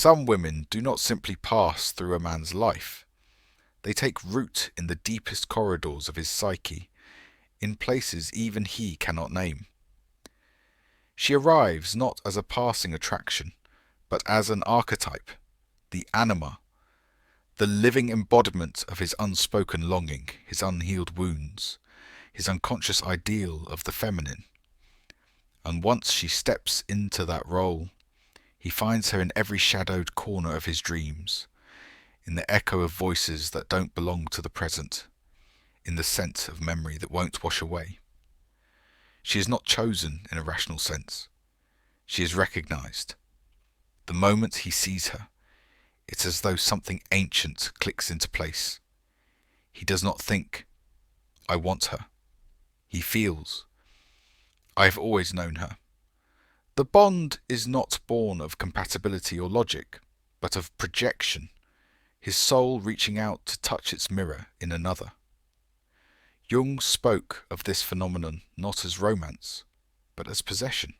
Some women do not simply pass through a man's life. They take root in the deepest corridors of his psyche, in places even he cannot name. She arrives not as a passing attraction, but as an archetype, the anima, the living embodiment of his unspoken longing, his unhealed wounds, his unconscious ideal of the feminine. And once she steps into that role, he finds her in every shadowed corner of his dreams, in the echo of voices that don't belong to the present, in the scent of memory that won't wash away. She is not chosen in a rational sense. She is recognized. The moment he sees her, it's as though something ancient clicks into place. He does not think, I want her. He feels, I have always known her. The bond is not born of compatibility or logic, but of projection, his soul reaching out to touch its mirror in another. Jung spoke of this phenomenon not as romance, but as possession.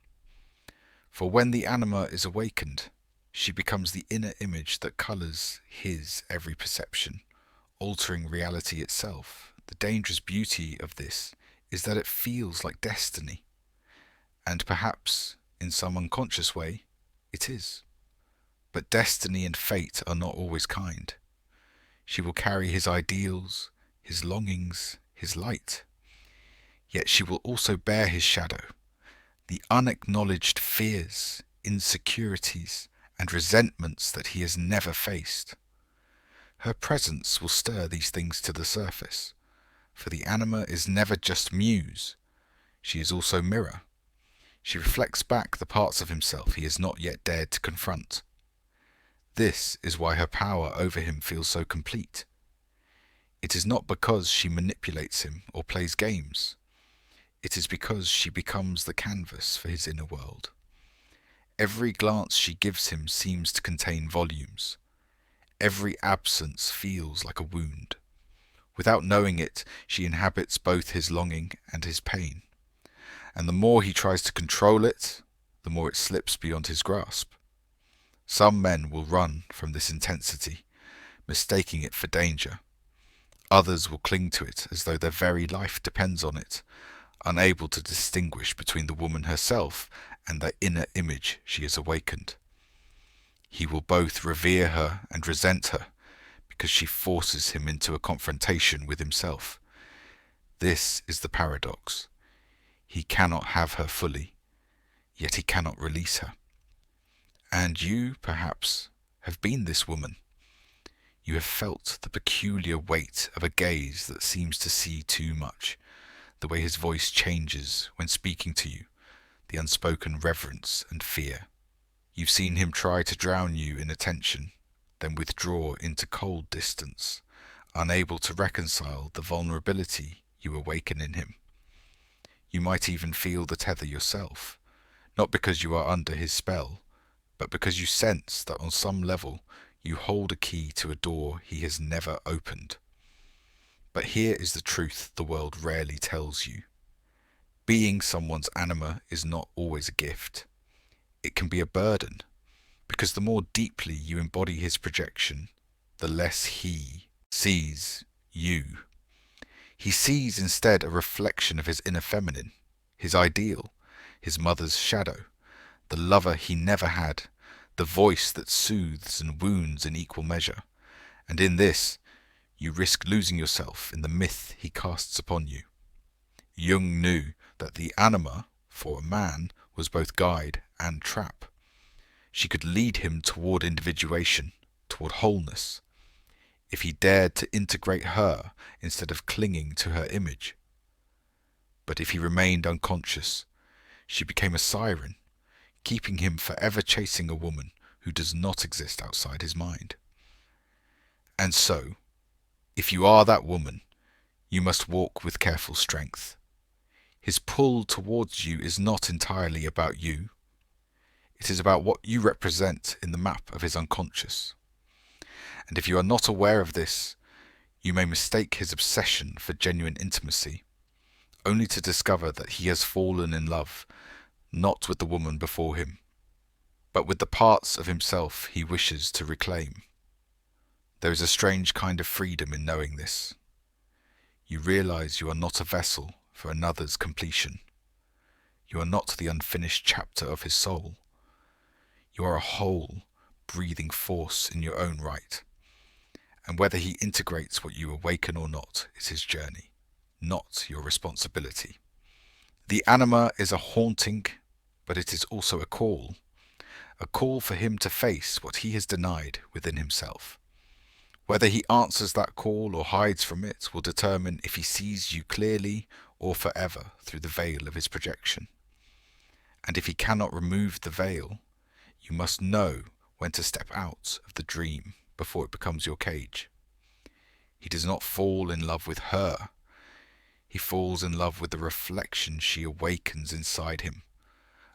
For when the anima is awakened, she becomes the inner image that colours his every perception, altering reality itself. The dangerous beauty of this is that it feels like destiny, and perhaps, in some unconscious way, it is. But destiny and fate are not always kind. She will carry his ideals, his longings, his light. Yet she will also bear his shadow, the unacknowledged fears, insecurities, and resentments that he has never faced. Her presence will stir these things to the surface, for the anima is never just muse, she is also mirror. She reflects back the parts of himself he has not yet dared to confront. This is why her power over him feels so complete. It is not because she manipulates him or plays games. It is because she becomes the canvas for his inner world. Every glance she gives him seems to contain volumes. Every absence feels like a wound. Without knowing it, she inhabits both his longing and his pain. And the more he tries to control it, the more it slips beyond his grasp. Some men will run from this intensity, mistaking it for danger. Others will cling to it as though their very life depends on it, unable to distinguish between the woman herself and the inner image she has awakened. He will both revere her and resent her, because she forces him into a confrontation with himself. This is the paradox. He cannot have her fully, yet he cannot release her. And you, perhaps, have been this woman. You have felt the peculiar weight of a gaze that seems to see too much, the way his voice changes when speaking to you, the unspoken reverence and fear. You've seen him try to drown you in attention, then withdraw into cold distance, unable to reconcile the vulnerability you awaken in him. You might even feel the tether yourself, not because you are under his spell, but because you sense that on some level you hold a key to a door he has never opened. But here is the truth the world rarely tells you. Being someone's anima is not always a gift. It can be a burden, because the more deeply you embody his projection, the less he sees you. He sees instead a reflection of his inner feminine, his ideal, his mother's shadow, the lover he never had, the voice that soothes and wounds in equal measure. And in this, you risk losing yourself in the myth he casts upon you. Jung knew that the anima, for a man, was both guide and trap. She could lead him toward individuation, toward wholeness, if he dared to integrate her instead of clinging to her image. But if he remained unconscious, she became a siren, keeping him forever chasing a woman who does not exist outside his mind. And so, if you are that woman, you must walk with careful strength. His pull towards you is not entirely about you. It is about what you represent in the map of his unconscious. And if you are not aware of this, you may mistake his obsession for genuine intimacy, only to discover that he has fallen in love, not with the woman before him, but with the parts of himself he wishes to reclaim. There is a strange kind of freedom in knowing this. You realize you are not a vessel for another's completion. You are not the unfinished chapter of his soul. You are a whole, breathing force in your own right. And whether he integrates what you awaken or not is his journey, not your responsibility. The anima is a haunting, but it is also a call for him to face what he has denied within himself. Whether he answers that call or hides from it will determine if he sees you clearly or forever through the veil of his projection. And if he cannot remove the veil, you must know when to step out of the dream before it becomes your cage. He does not fall in love with her. He falls in love with the reflection she awakens inside him,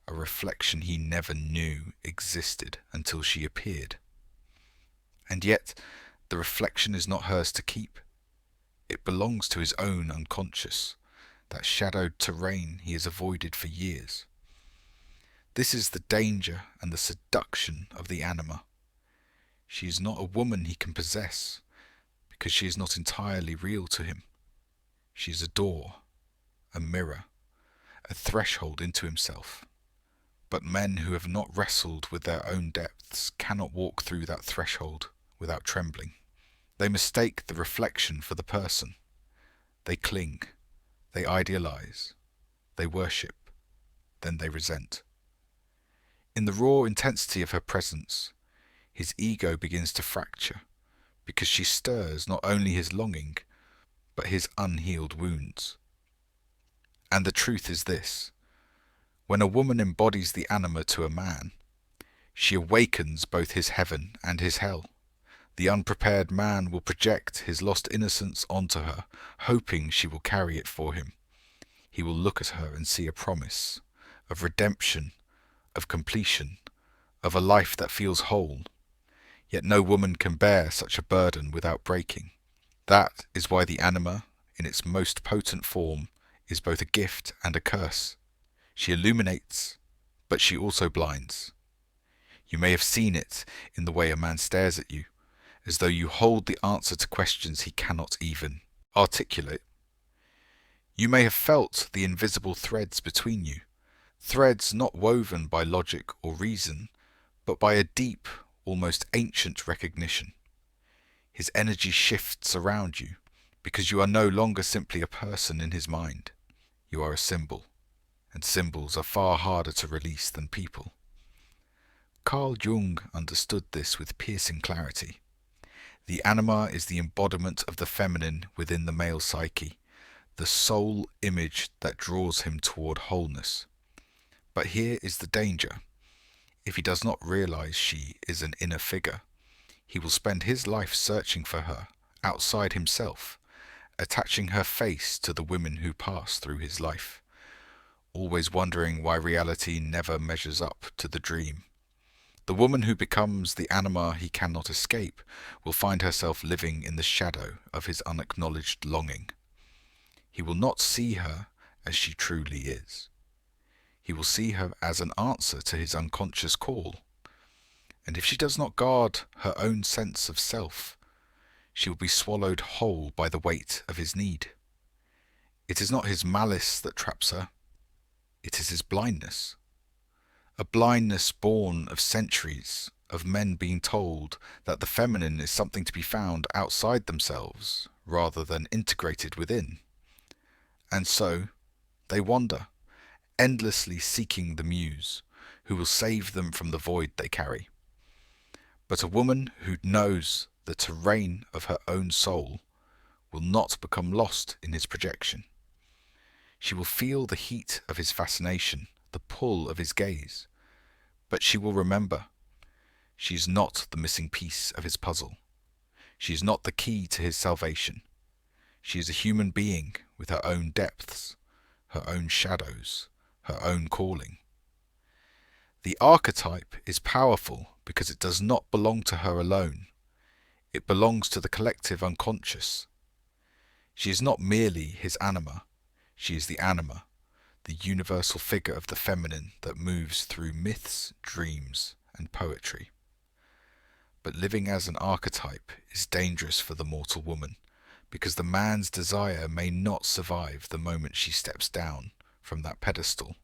a reflection he never knew existed until she appeared. And yet, the reflection is not hers to keep. It belongs to his own unconscious, that shadowed terrain he has avoided for years. This is the danger and the seduction of the anima. She is not a woman he can possess, because she is not entirely real to him. She is a door, a mirror, a threshold into himself. But men who have not wrestled with their own depths cannot walk through that threshold without trembling. They mistake the reflection for the person. They cling, they idealize, they worship, then they resent. In the raw intensity of her presence, his ego begins to fracture, because she stirs not only his longing, but his unhealed wounds. And the truth is this: when a woman embodies the anima to a man, she awakens both his heaven and his hell. The unprepared man will project his lost innocence onto her, hoping she will carry it for him. He will look at her and see a promise of redemption, of completion, of a life that feels whole. Yet no woman can bear such a burden without breaking. That is why the anima, in its most potent form, is both a gift and a curse. She illuminates, but she also blinds. You may have seen it in the way a man stares at you, as though you hold the answer to questions he cannot even articulate. You may have felt the invisible threads between you, threads not woven by logic or reason, but by a deep, almost ancient recognition. His energy shifts around you, because you are no longer simply a person in his mind. You are a symbol, and symbols are far harder to release than people. Carl Jung understood this with piercing clarity. The anima is the embodiment of the feminine within the male psyche, the sole image that draws him toward wholeness. But here is the danger. If he does not realize she is an inner figure, he will spend his life searching for her outside himself, attaching her face to the women who pass through his life, always wondering why reality never measures up to the dream. The woman who becomes the anima he cannot escape will find herself living in the shadow of his unacknowledged longing. He will not see her as she truly is. He will see her as an answer to his unconscious call. And if she does not guard her own sense of self, she will be swallowed whole by the weight of his need. It is not his malice that traps her. It is his blindness. A blindness born of centuries of men being told that the feminine is something to be found outside themselves rather than integrated within. And so they wander, endlessly seeking the muse who will save them from the void they carry. But a woman who knows the terrain of her own soul will not become lost in his projection. She will feel the heat of his fascination, the pull of his gaze, but she will remember she is not the missing piece of his puzzle. She is not the key to his salvation. She is a human being with her own depths, her own shadows, her own calling. The archetype is powerful because it does not belong to her alone. It belongs to the collective unconscious. She is not merely his anima. She is the anima, the universal figure of the feminine that moves through myths, dreams, and poetry. But living as an archetype is dangerous for the mortal woman, because the man's desire may not survive the moment she steps down from that pedestal.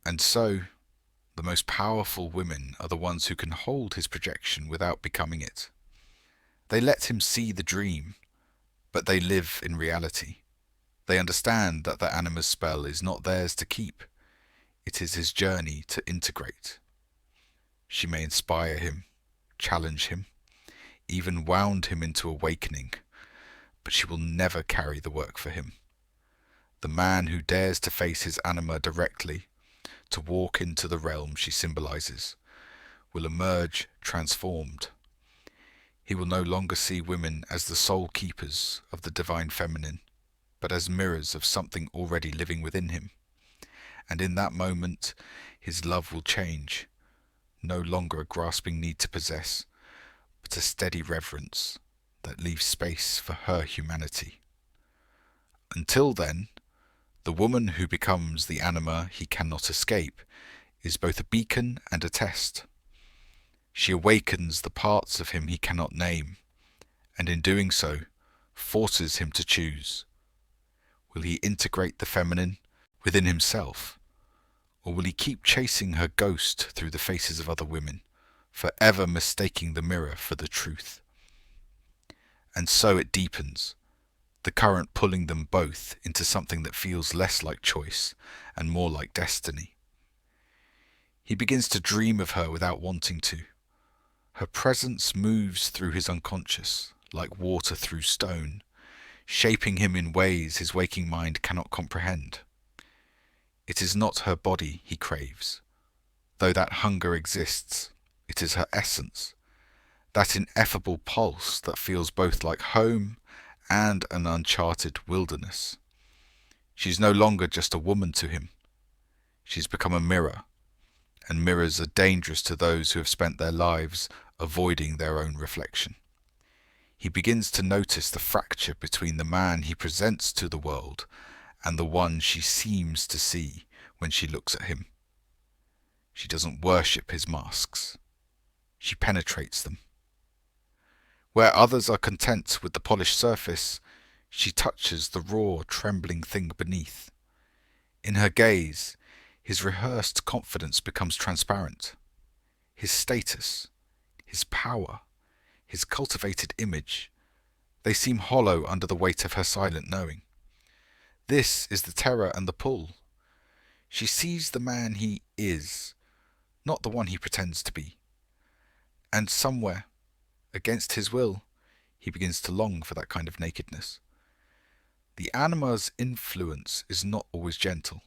And so, the most powerful women are the ones who can hold his projection without becoming it. They let him see the dream, but they live in reality. They understand that the Animus spell is not theirs to keep. It is his journey to integrate. She may inspire him, challenge him, even wound him into awakening, but she will never carry the work for him. The man who dares to face his Anima directly, to walk into the realm she symbolizes, will emerge transformed. He will no longer see women as the sole keepers of the divine feminine, but as mirrors of something already living within him. And in that moment, his love will change, no longer a grasping need to possess, but a steady reverence that leaves space for her humanity. Until then, the woman who becomes the Anima he cannot escape is both a beacon and a test. She awakens the parts of him he cannot name, and in doing so, forces him to choose. Will he integrate the feminine within himself, or will he keep chasing her ghost through the faces of other women, forever mistaking the mirror for the truth? And so it deepens, the current pulling them both into something that feels less like choice and more like destiny. He begins to dream of her without wanting to. Her presence moves through his unconscious, like water through stone, shaping him in ways his waking mind cannot comprehend. It is not her body he craves. Though that hunger exists, it is her essence, that ineffable pulse that feels both like home and an uncharted wilderness. She's no longer just a woman to him. She's become a mirror, and mirrors are dangerous to those who have spent their lives avoiding their own reflection. He begins to notice the fracture between the man he presents to the world and the one she seems to see when she looks at him. She doesn't worship his masks. She penetrates them. Where others are content with the polished surface, she touches the raw, trembling thing beneath. In her gaze, his rehearsed confidence becomes transparent. His status, his power, his cultivated image, they seem hollow under the weight of her silent knowing. This is the terror and the pull. She sees the man he is, not the one he pretends to be. And somewhere, against his will, he begins to long for that kind of nakedness. The Anima's influence is not always gentle.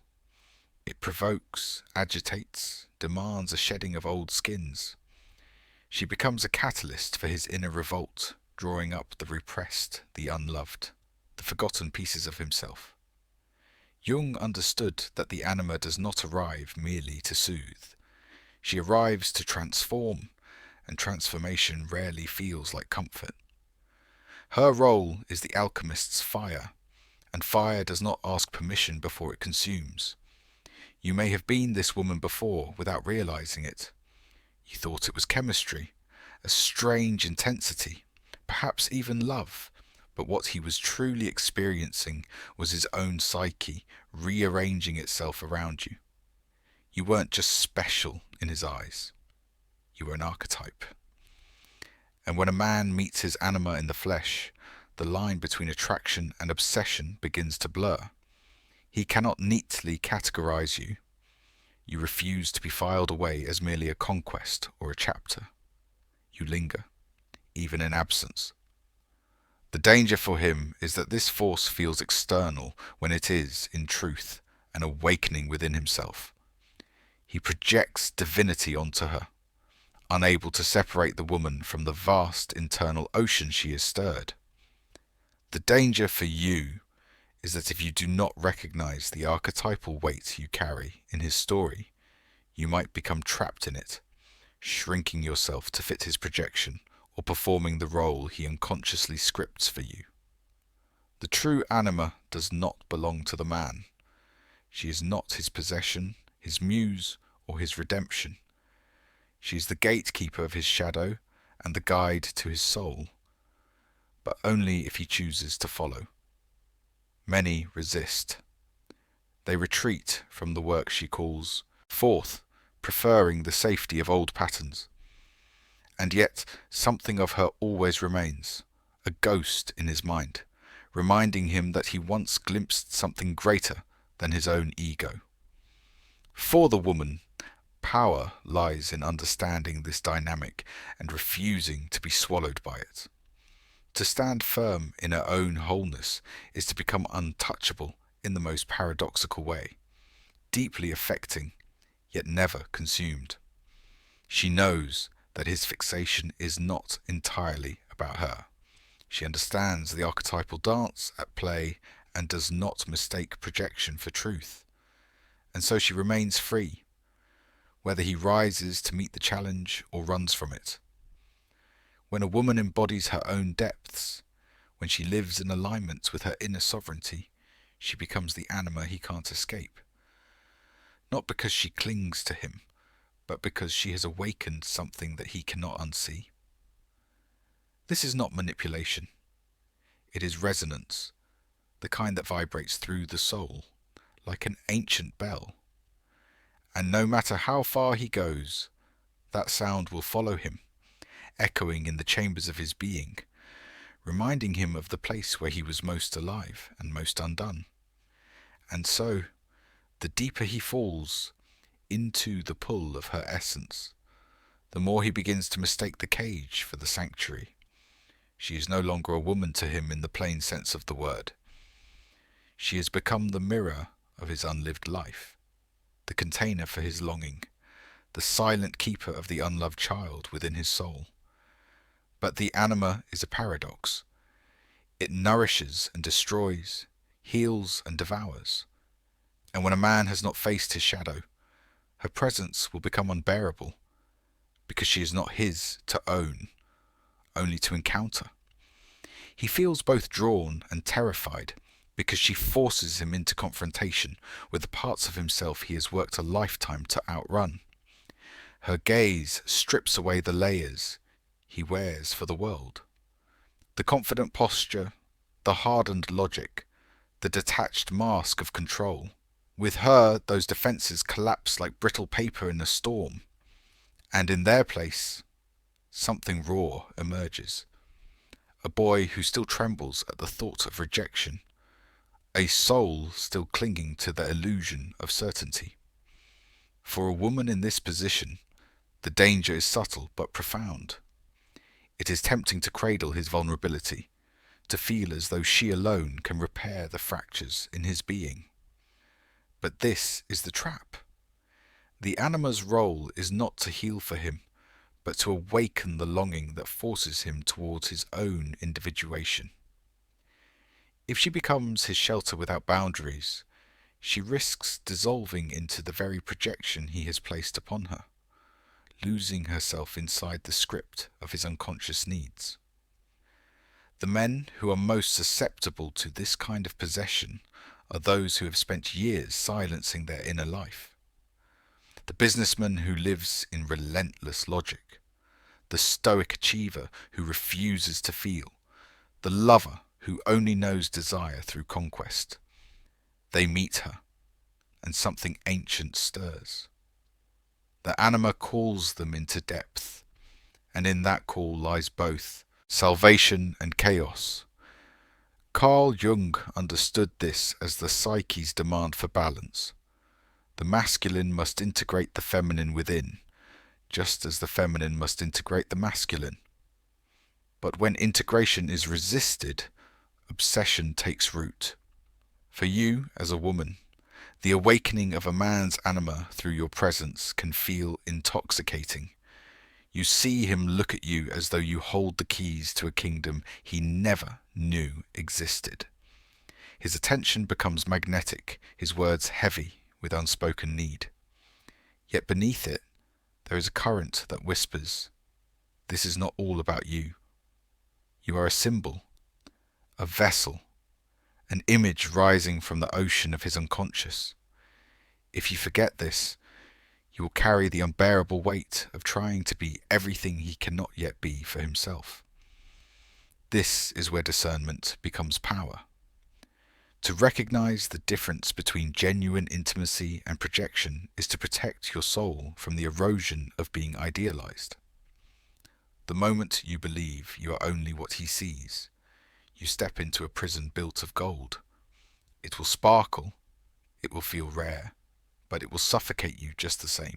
It provokes, agitates, demands a shedding of old skins. She becomes a catalyst for his inner revolt, drawing up the repressed, the unloved, the forgotten pieces of himself. Jung understood that the Anima does not arrive merely to soothe. She arrives to transform, and transformation rarely feels like comfort. Her role is the alchemist's fire, and fire does not ask permission before it consumes. You may have been this woman before without realizing it. You thought it was chemistry, a strange intensity, perhaps even love, but what he was truly experiencing was his own psyche rearranging itself around you. You weren't just special in his eyes. You were an archetype. And when a man meets his Anima in the flesh, the line between attraction and obsession begins to blur. He cannot neatly categorize you. You refuse to be filed away as merely a conquest or a chapter. You linger, even in absence. The danger for him is that this force feels external when it is, in truth, an awakening within himself. He projects divinity onto her, unable to separate the woman from the vast internal ocean she has stirred. The danger for you is that if you do not recognize the archetypal weight you carry in his story, you might become trapped in it, shrinking yourself to fit his projection or performing the role he unconsciously scripts for you. The true Anima does not belong to the man. She is not his possession, his muse, or his redemption. She is the gatekeeper of his shadow and the guide to his soul, but only if he chooses to follow. Many resist. They retreat from the work she calls forth, preferring the safety of old patterns. And yet something of her always remains, a ghost in his mind, reminding him that he once glimpsed something greater than his own ego. For the woman, power lies in understanding this dynamic and refusing to be swallowed by it. To stand firm in her own wholeness is to become untouchable in the most paradoxical way, deeply affecting, yet never consumed. She knows that his fixation is not entirely about her. She understands the archetypal dance at play and does not mistake projection for truth. And so she remains free, whether he rises to meet the challenge or runs from it. When a woman embodies her own depths, when she lives in alignment with her inner sovereignty, she becomes the anima he can't escape. Not because she clings to him, but because she has awakened something that he cannot unsee. This is not manipulation. It is resonance, the kind that vibrates through the soul, like an ancient bell. And no matter how far he goes, that sound will follow him, echoing in the chambers of his being, reminding him of the place where he was most alive and most undone. And so, the deeper he falls into the pull of her essence, the more he begins to mistake the cage for the sanctuary. She is no longer a woman to him in the plain sense of the word. She has become the mirror of his unlived life, the container for his longing, the silent keeper of the unloved child within his soul. But the anima is a paradox. It nourishes and destroys, heals and devours. And when a man has not faced his shadow, her presence will become unbearable, because she is not his to own, only to encounter. He feels both drawn and terrified, because she forces him into confrontation with the parts of himself he has worked a lifetime to outrun. Her gaze strips away the layers he wears for the world. The confident posture, the hardened logic, the detached mask of control. With her, those defenses collapse like brittle paper in a storm, and in their place, something raw emerges. A boy who still trembles at the thought of rejection, a soul still clinging to the illusion of certainty. For a woman in this position, the danger is subtle but profound. It is tempting to cradle his vulnerability, to feel as though she alone can repair the fractures in his being. But this is the trap. The anima's role is not to heal for him, but to awaken the longing that forces him towards his own individuation. If she becomes his shelter without boundaries, she risks dissolving into the very projection he has placed upon her, losing herself inside the script of his unconscious needs. The men who are most susceptible to this kind of possession are those who have spent years silencing their inner life. The businessman who lives in relentless logic, the stoic achiever who refuses to feel, the lover who only knows desire through conquest. They meet her, and something ancient stirs. The anima calls them into depth, and in that call lies both salvation and chaos. Carl Jung understood this as the psyche's demand for balance. The masculine must integrate the feminine within, just as the feminine must integrate the masculine. But when integration is resisted, obsession takes root. For you, as a woman, the awakening of a man's anima through your presence can feel intoxicating. You see him look at you as though you hold the keys to a kingdom he never knew existed. His attention becomes magnetic, his words heavy with unspoken need. Yet beneath it, there is a current that whispers, "This is not all about you. You are a symbol, a vessel, an image rising from the ocean of his unconscious. If you forget this, He will carry the unbearable weight of trying to be everything he cannot yet be for himself. This is where discernment becomes power. To recognize the difference between genuine intimacy and projection is to protect your soul from the erosion of being idealized. The moment you believe you are only what he sees, you step into a prison built of gold. It will sparkle, it will feel rare, but it will suffocate you just the same.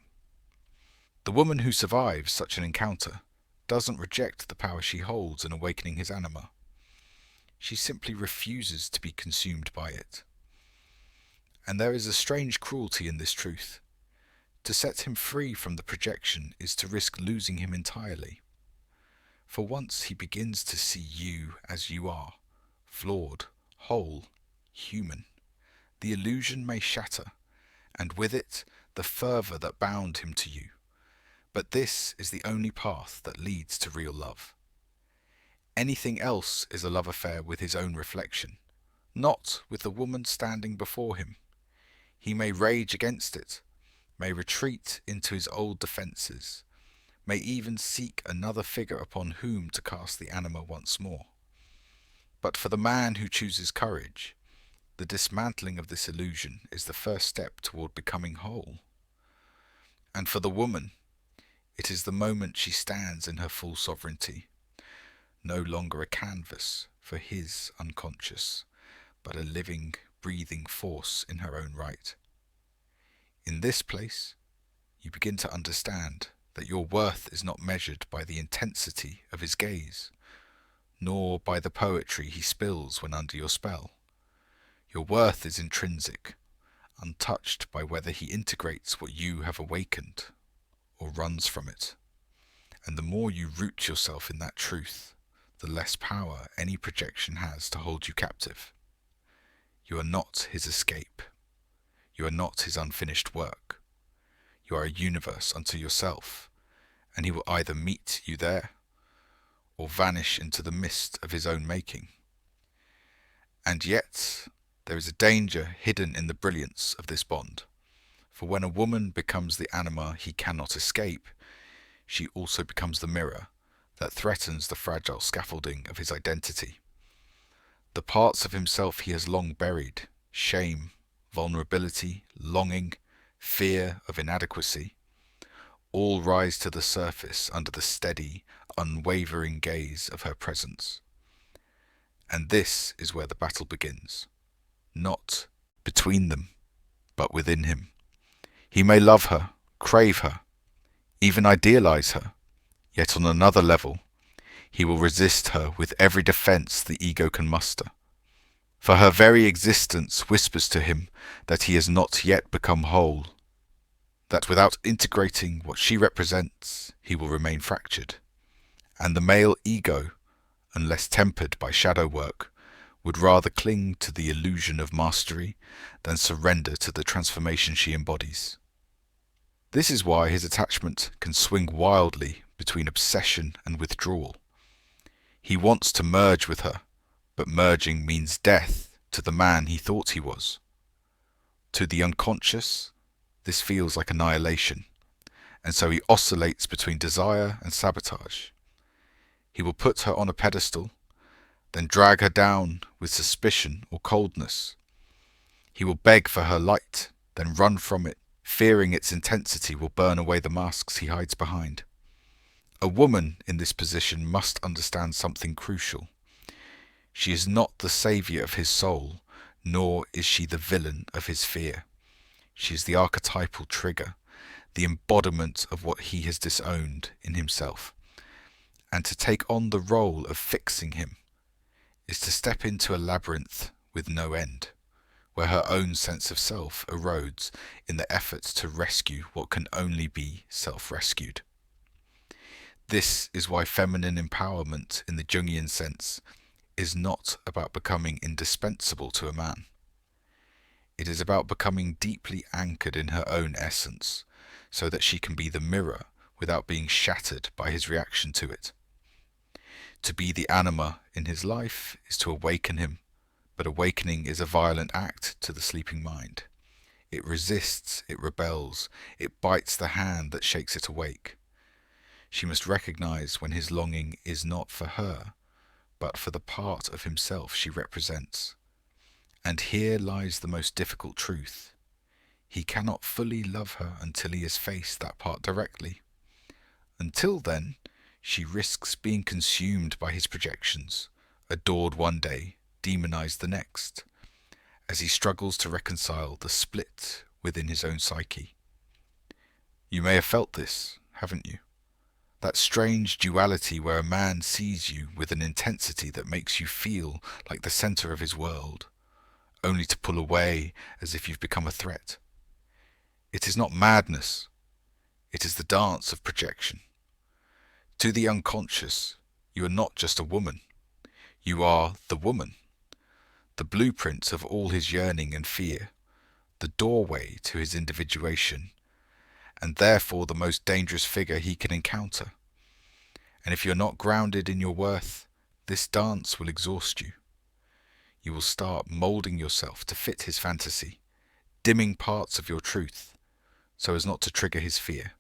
The woman who survives such an encounter doesn't reject the power she holds in awakening his anima. She simply refuses to be consumed by it. And there is a strange cruelty in this truth. To set him free from the projection is to risk losing him entirely. For once he begins to see you as you are, flawed, whole, human, the illusion may shatter, and with it the fervour that bound him to you. But this is the only path that leads to real love. Anything else is a love affair with his own reflection, not with the woman standing before him. He may rage against it, may retreat into his old defences, may even seek another figure upon whom to cast the anima once more. But for the man who chooses courage, the dismantling of this illusion is the first step toward becoming whole. And for the woman, it is the moment she stands in her full sovereignty, no longer a canvas for his unconscious, but a living, breathing force in her own right. In this place, you begin to understand that your worth is not measured by the intensity of his gaze, nor by the poetry he spills when under your spell. Your worth is intrinsic, untouched by whether he integrates what you have awakened or runs from it. And the more you root yourself in that truth, the less power any projection has to hold you captive. You are not his escape. You are not his unfinished work. You are a universe unto yourself, and he will either meet you there or vanish into the mist of his own making. And yet, there is a danger hidden in the brilliance of this bond, for when a woman becomes the anima he cannot escape, she also becomes the mirror that threatens the fragile scaffolding of his identity. The parts of himself he has long buried, shame, vulnerability, longing, fear of inadequacy, all rise to the surface under the steady, unwavering gaze of her presence. And this is where the battle begins, not between them, but within him. He may love her, crave her, even idealize her, yet on another level, he will resist her with every defense the ego can muster. For her very existence whispers to him that he has not yet become whole, that without integrating what she represents, he will remain fractured. And the male ego, unless tempered by shadow work, would rather cling to the illusion of mastery than surrender to the transformation she embodies. This is why his attachment can swing wildly between obsession and withdrawal. He wants to merge with her, but merging means death to the man he thought he was. To the unconscious, this feels like annihilation, and so he oscillates between desire and sabotage. He will put her on a pedestal, then drag her down with suspicion or coldness. He will beg for her light, then run from it, fearing its intensity will burn away the masks he hides behind. A woman in this position must understand something crucial. She is not the saviour of his soul, nor is she the villain of his fear. She is the archetypal trigger, the embodiment of what he has disowned in himself. And to take on the role of fixing him is to step into a labyrinth with no end, where her own sense of self erodes in the effort to rescue what can only be self-rescued. This is why feminine empowerment in the Jungian sense is not about becoming indispensable to a man. It is about becoming deeply anchored in her own essence, so that she can be the mirror without being shattered by his reaction to it. To be the anima in his life is to awaken him, but awakening is a violent act to the sleeping mind. It resists, it rebels, it bites the hand that shakes it awake. She must recognize when his longing is not for her, but for the part of himself she represents. And here lies the most difficult truth. He cannot fully love her until he has faced that part directly. Until then, she risks being consumed by his projections, adored one day, demonized the next, as he struggles to reconcile the split within his own psyche. You may have felt this, haven't you? That strange duality where a man sees you with an intensity that makes you feel like the center of his world, only to pull away as if you've become a threat. It is not madness, it is the dance of projection. To the unconscious, you are not just a woman, you are the woman, the blueprint of all his yearning and fear, the doorway to his individuation, and therefore the most dangerous figure he can encounter. And if you're not grounded in your worth, this dance will exhaust you. You will start molding yourself to fit his fantasy, dimming parts of your truth, so as not to trigger his fear.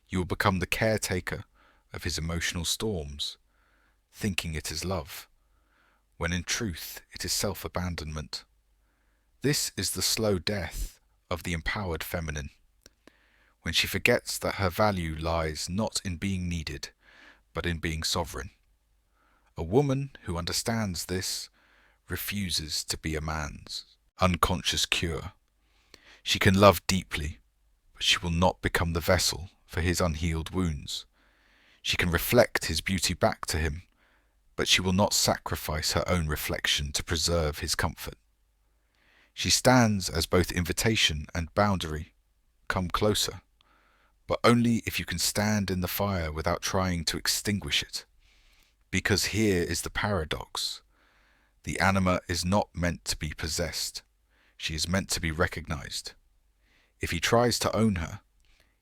You will become the caretaker of his emotional storms, thinking it is love, when in truth it is self-abandonment. This is the slow death of the empowered feminine, when she forgets that her value lies not in being needed, but in being sovereign. A woman who understands this refuses to be a man's unconscious cure. She can love deeply, but she will not become the vessel for his unhealed wounds. She can reflect his beauty back to him, but she will not sacrifice her own reflection to preserve his comfort. She stands as both invitation and boundary. Come closer, but only if you can stand in the fire without trying to extinguish it. Because here is the paradox. The anima is not meant to be possessed. She is meant to be recognized. If he tries to own her,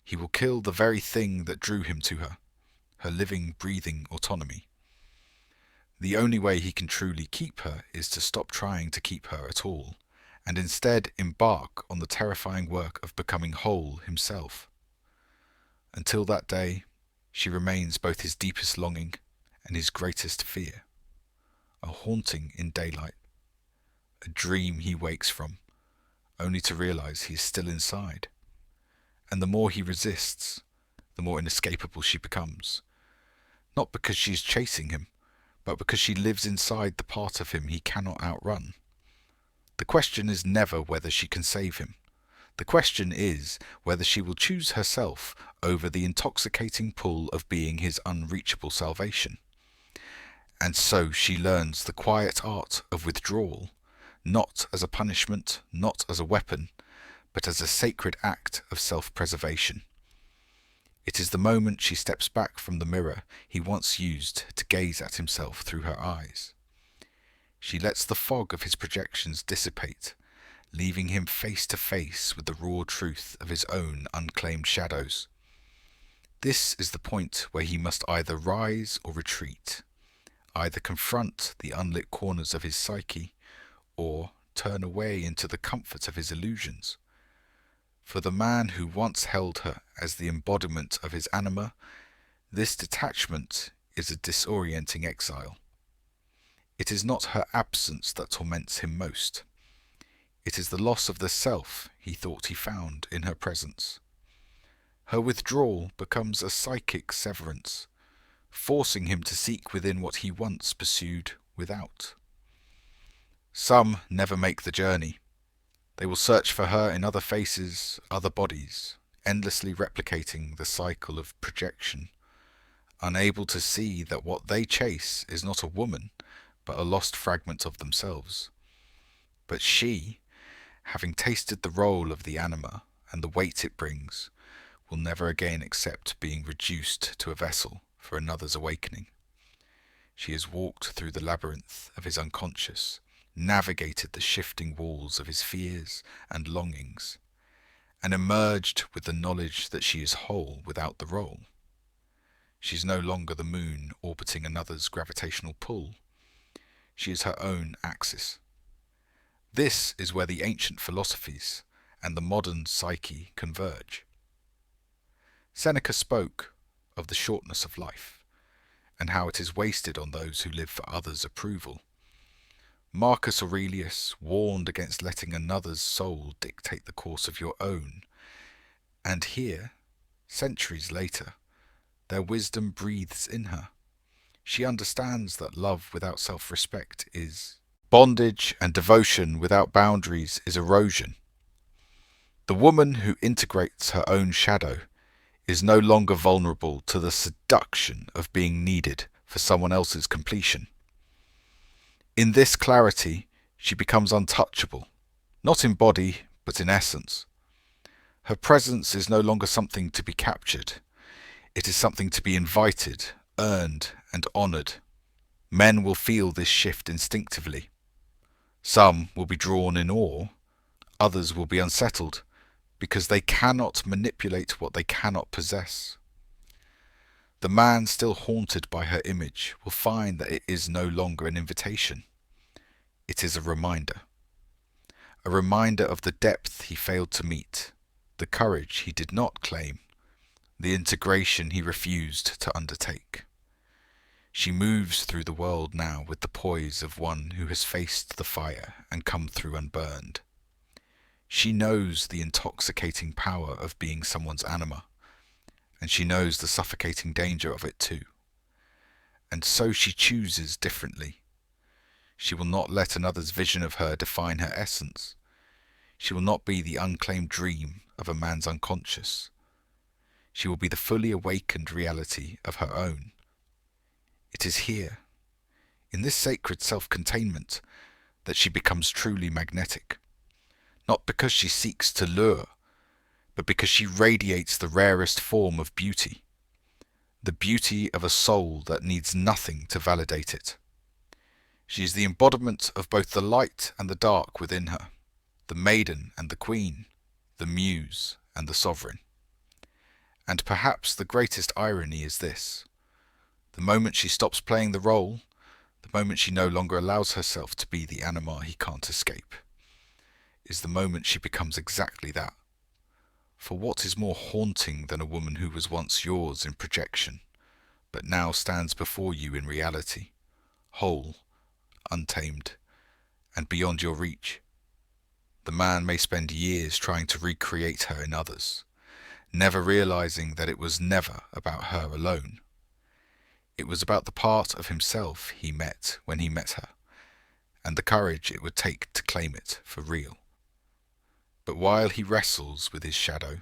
he will kill the very thing that drew him to her, her living, breathing autonomy. The only way he can truly keep her is to stop trying to keep her at all, and instead embark on the terrifying work of becoming whole himself. Until that day, she remains both his deepest longing and his greatest fear. A haunting in daylight, a dream he wakes from, only to realize he is still inside. And the more he resists, the more inescapable she becomes. Not because she is chasing him, but because she lives inside the part of him he cannot outrun. The question is never whether she can save him. The question is whether she will choose herself over the intoxicating pull of being his unreachable salvation. And so she learns the quiet art of withdrawal, not as a punishment, not as a weapon, but as a sacred act of self-preservation. It is the moment she steps back from the mirror he once used to gaze at himself through her eyes. She lets the fog of his projections dissipate, leaving him face to face with the raw truth of his own unclaimed shadows. This is the point where he must either rise or retreat, either confront the unlit corners of his psyche, or turn away into the comfort of his illusions. For the man who once held her as the embodiment of his anima, this detachment is a disorienting exile. It is not her absence that torments him most. It is the loss of the self he thought he found in her presence. Her withdrawal becomes a psychic severance, forcing him to seek within what he once pursued without. Some never make the journey. They will search for her in other faces, other bodies, endlessly replicating the cycle of projection, unable to see that what they chase is not a woman, but a lost fragment of themselves. But she, having tasted the role of the anima and the weight it brings, will never again accept being reduced to a vessel for another's awakening. She has walked through the labyrinth of his unconscious, navigated the shifting walls of his fears and longings, and emerged with the knowledge that she is whole without the role. She is no longer the moon orbiting another's gravitational pull. She is her own axis. This is where the ancient philosophies, and the modern psyche converge. Seneca spoke of the shortness of life, and how it is wasted on those who live for others' approval. Marcus Aurelius warned against letting another's soul dictate the course of your own, and here, centuries later, their wisdom breathes in her. She understands that love without self-respect is bondage, and devotion without boundaries is erosion. The woman who integrates her own shadow is no longer vulnerable to the seduction of being needed for someone else's completion. In this clarity, she becomes untouchable, not in body, but in essence. Her presence is no longer something to be captured. It is something to be invited, earned, and honored. Men will feel this shift instinctively. Some will be drawn in awe, others will be unsettled, because they cannot manipulate what they cannot possess. The man still haunted by her image will find that it is no longer an invitation. It is a reminder of the depth he failed to meet, the courage he did not claim, the integration he refused to undertake. She moves through the world now with the poise of one who has faced the fire and come through unburned. She knows the intoxicating power of being someone's anima, and she knows the suffocating danger of it too. And so she chooses differently. She will not let another's vision of her define her essence. She will not be the unclaimed dream of a man's unconscious. She will be the fully awakened reality of her own. It is here, in this sacred self-containment, that she becomes truly magnetic. Not because she seeks to lure, but because she radiates the rarest form of beauty, the beauty of a soul that needs nothing to validate it. She is the embodiment of both the light and the dark within her, the maiden and the queen, the muse and the sovereign. And perhaps the greatest irony is this: the moment she stops playing the role, the moment she no longer allows herself to be the anima he can't escape, is the moment she becomes exactly that. For what is more haunting than a woman who was once yours in projection, but now stands before you in reality, whole, untamed, and beyond your reach? The man may spend years trying to recreate her in others, never realizing that it was never about her alone. It was about the part of himself he met when he met her, and the courage it would take to claim it for real. But while he wrestles with his shadow,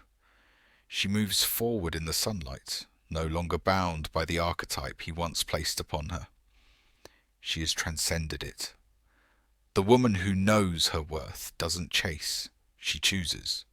she moves forward in the sunlight, no longer bound by the archetype he once placed upon her. She has transcended it. The woman who knows her worth doesn't chase, she chooses.